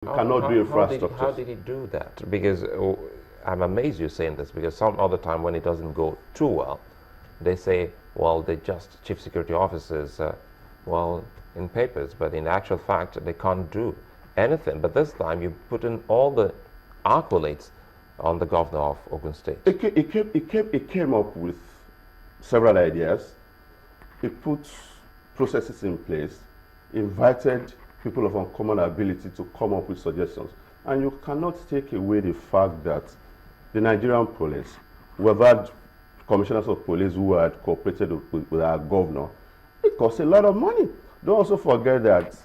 cannot do infrastructure. How did he do that? Because I'm amazed you're saying this, because some other time when it doesn't go too well, they say, well, they're just chief security officers, well, in papers, but in actual fact, they can't do anything. But this time, you put in all the accolades on the governor of Ogun State. It came up with several ideas. It put processes in place, invited people of uncommon ability to come up with suggestions. And you cannot take away the fact that the Nigerian police, we have had commissioners of police who had cooperated with our governor. It costs a lot of money. Don't also forget that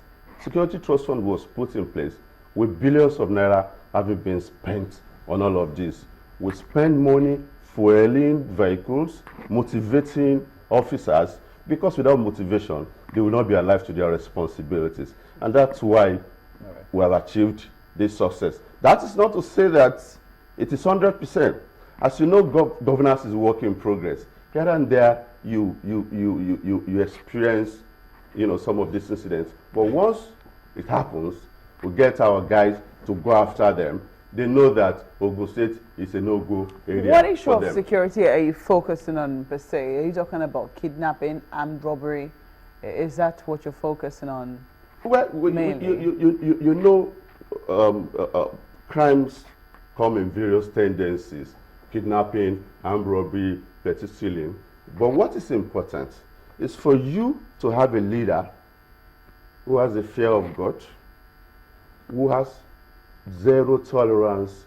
Security Trust Fund was put in place with billions of naira having been spent on all of this. We spend money fueling vehicles, motivating officers, because without motivation, they will not be alive to their responsibilities. And that's why we have achieved this success. That is not to say that it is 100%. As you know, governance is a work in progress. Here and there, you experience, some of these incidents. But once it happens, we get our guys to go after them. They know that Ogun State is a no-go area. What issue of security are you focusing on per se? Are you talking about kidnapping, armed robbery? Is that what you're focusing on? Well, crimes come in various tendencies: kidnapping, armed robbery, petty stealing. But what is important is for you to have a leader who has a fear of God, who has zero tolerance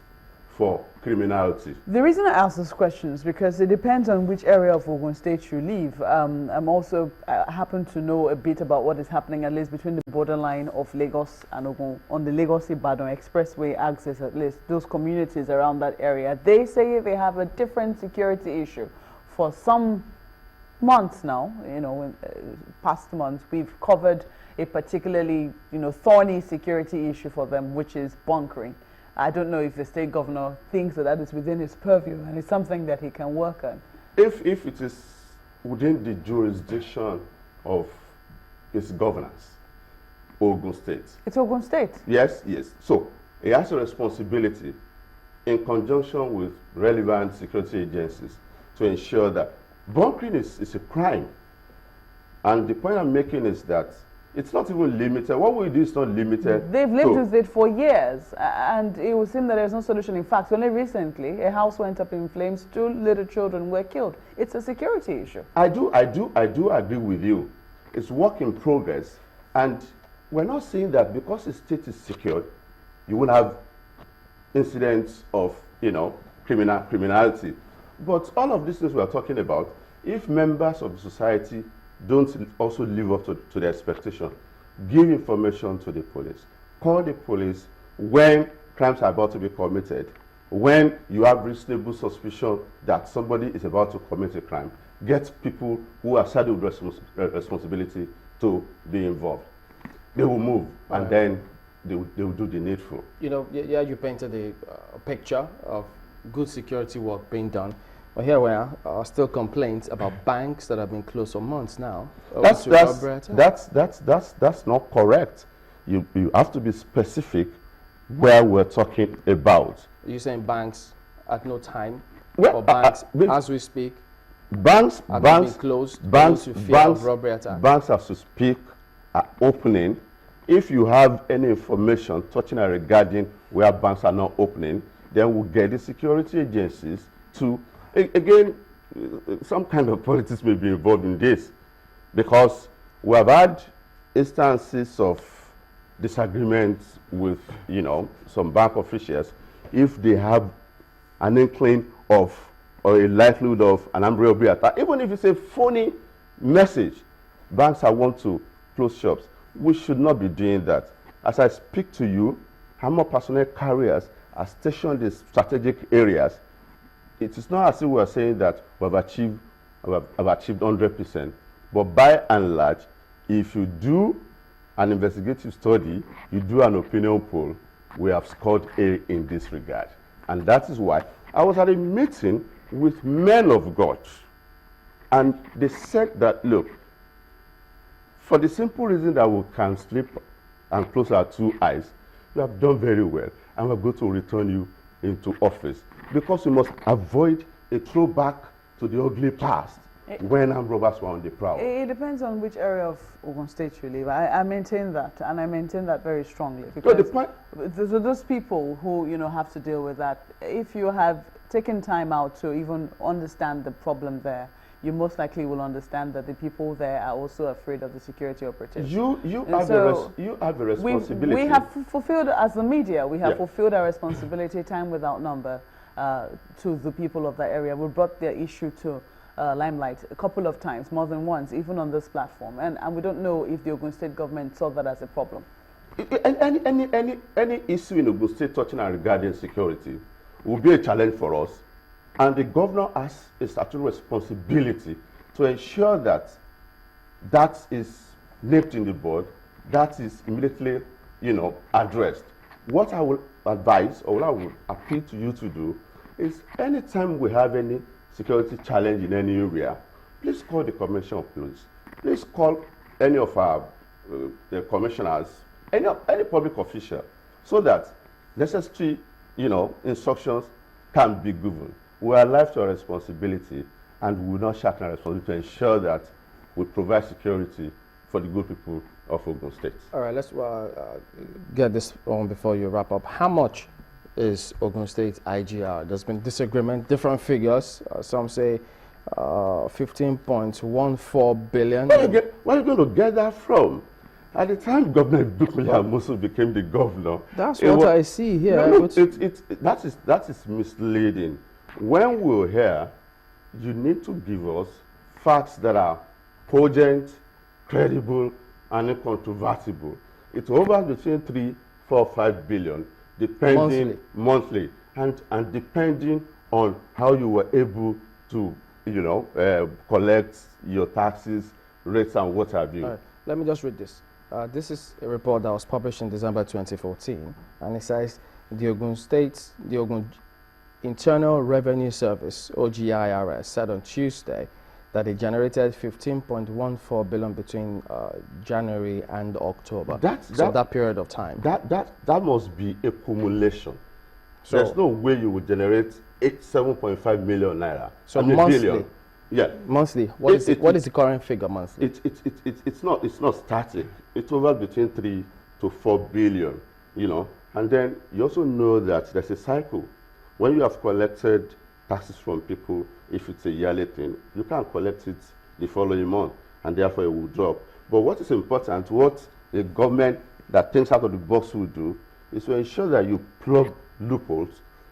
for criminality. The reason I ask this question is because it depends on which area of Ogun State you live. I'm also happen to know a bit about what is happening, at least between the borderline of Lagos and Ogun, on the Lagos-Ibadan expressway axis, at least those communities around that area. They say they have a different security issue. For some months now, in past months, we've covered a particularly, thorny security issue for them, which is bunkering. I don't know if the state governor thinks that is within his purview and it's something that he can work on. If it is within the jurisdiction of his governance, Ogun State. It's Ogun State? Yes. So he has a responsibility in conjunction with relevant security agencies to ensure that bunkering is a crime. And the point I'm making is that it's not even limited. What we do is not limited. They've lived with it for years, and it would seem that there's no solution. In fact, only recently, a house went up in flames. 2 little children were killed. It's a security issue. I do agree with you. It's work in progress, and we're not saying that because the state is secured, you won't have incidents of, criminality. But all of these things we are talking about, if members of the society don't also live up to the expectation, give information to the police. Call the police when crimes are about to be committed, when you have reasonable suspicion that somebody is about to commit a crime. Get people who are saddled with responsibility to be involved. They will move, and then they will do the needful. You painted a picture of good security work being done. But here we are still complaints about banks that have been closed for months now. That's not correct. You have to be specific where we're talking about. You're saying banks at no time, or banks as we speak? Banks been closed. Banks as we speak are opening. If you have any information touching or regarding where banks are not opening, then we'll get the security agencies to. Again, some kind of politics may be involved in this, because we have had instances of disagreements with, some bank officials. If they have an inkling of or a likelihood of an armed robbery attack, even if it's a phony message, banks are want to close shops. We should not be doing that. As I speak to you, Hammer personnel carriers are stationed in strategic areas. It is not as if we are saying that we have achieved 100%, but by and large, if you do an investigative study, you do an opinion poll, we have scored A in this regard. And that is why I was at a meeting with men of God, and they said that, look, for the simple reason that we can sleep and close our 2 eyes, you have done very well, and we're going to return you into office. Because we must avoid a throwback to the ugly past when armed robbers were on the prowl. It depends on which area of Ogun State you live. I maintain that, and I maintain that very strongly. Because those people who, you know, have to deal with that, if you have taken time out to even understand the problem there, you most likely will understand that the people there are also afraid of the security operatives. You have a responsibility. We have fulfilled, as the media, we have fulfilled our responsibility time without number to the people of that area. We brought their issue to limelight a couple of times, more than once, even on this platform. And we don't know if the Ogun State government saw that as a problem. Any issue in Ogun State touching and regarding security will be a challenge for us. And the governor has a statutory responsibility to ensure that that is nipped in the bud, that is immediately, you know, addressed. What I will advise, or what I would appeal to you to do, is anytime we have any security challenge in any area, please call the Commissioner of Police. Please call any of our the commissioners, any public official, so that necessary, you know, instructions can be given. We are alive to our responsibility, and we will not shackle our responsibility to ensure that we provide security for the good people of Ogun State. All right, let's get this on before you wrap up. How much is Ogun State IGR? There's been disagreement, different figures. Some say 15.14 billion. Where are you going to get that from? At the time Governor Ibikunle Amosun became the governor, that's what I see here. No, that is misleading. When we're here, you need to give us facts that are cogent, credible, and incontrovertible. It's over between 3, 4, 5 billion, depending monthly, and depending on how you were able to, you know, collect your taxes, rates, and what have you. All right. Let me just read this. This is a report that was published in December 2014, and it says the Ogun Internal Revenue Service, OGIRS, said on Tuesday that it generated 15.14 billion between January and October. That period of time. That must be a cumulation. So there's no way you would generate 7.5 million naira. So monthly. Billion. Yeah. Monthly. What is the current figure monthly? It's not static. It's over between 3 to 4 billion. You know, and then you also know that there's a cycle. When you have collected taxes from people, if it's a yearly thing, you can't collect it the following month, and therefore it will drop. But what is important, what a government that thinks out of the box will do, is to ensure that you plug loopholes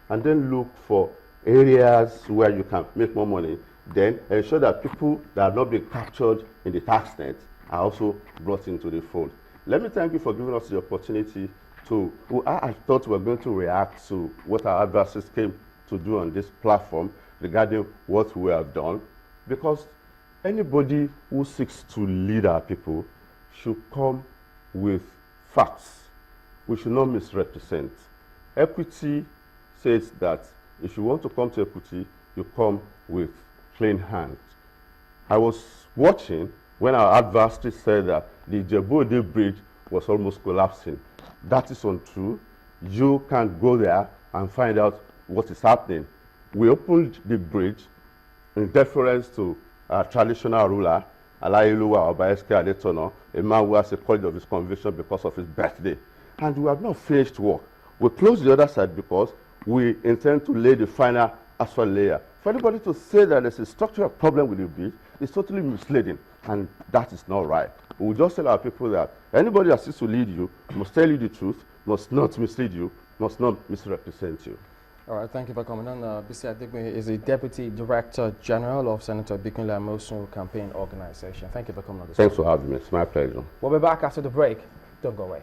and then look for areas where you can make more money, then ensure that people that have not been captured in the tax net are also brought into the fold. Let me thank you for giving us the opportunity to, I thought we were going to react to what our adversaries came to do on this platform regarding what we have done, because anybody who seeks to lead our people should come with facts. We should not misrepresent. Equity says that if you want to come to equity, you come with clean hands. I was watching when our adversary said that the Ijebu-Ode bridge was almost collapsing. That is untrue. You can go there and find out what is happening. We opened the bridge in deference to our traditional ruler, Alayeluwa Obaeske Adetono, a man who has a college of his conviction because of his birthday. And we have not finished work. We closed the other side because we intend to lay the final asphalt layer. For anybody to say that there's a structural problem with the bridge is totally misleading, and that is not right. We will just tell our people that anybody that seeks to lead you must tell you the truth, must not mislead you, must not misrepresent you. All right, thank you for coming on. Bisi Adegbuyi is the Deputy Director General of Senator Ibikunle Amosun Campaign Organization. Thank you for coming on this. Thanks for having me. It's my pleasure. We'll be back after the break. Don't go away.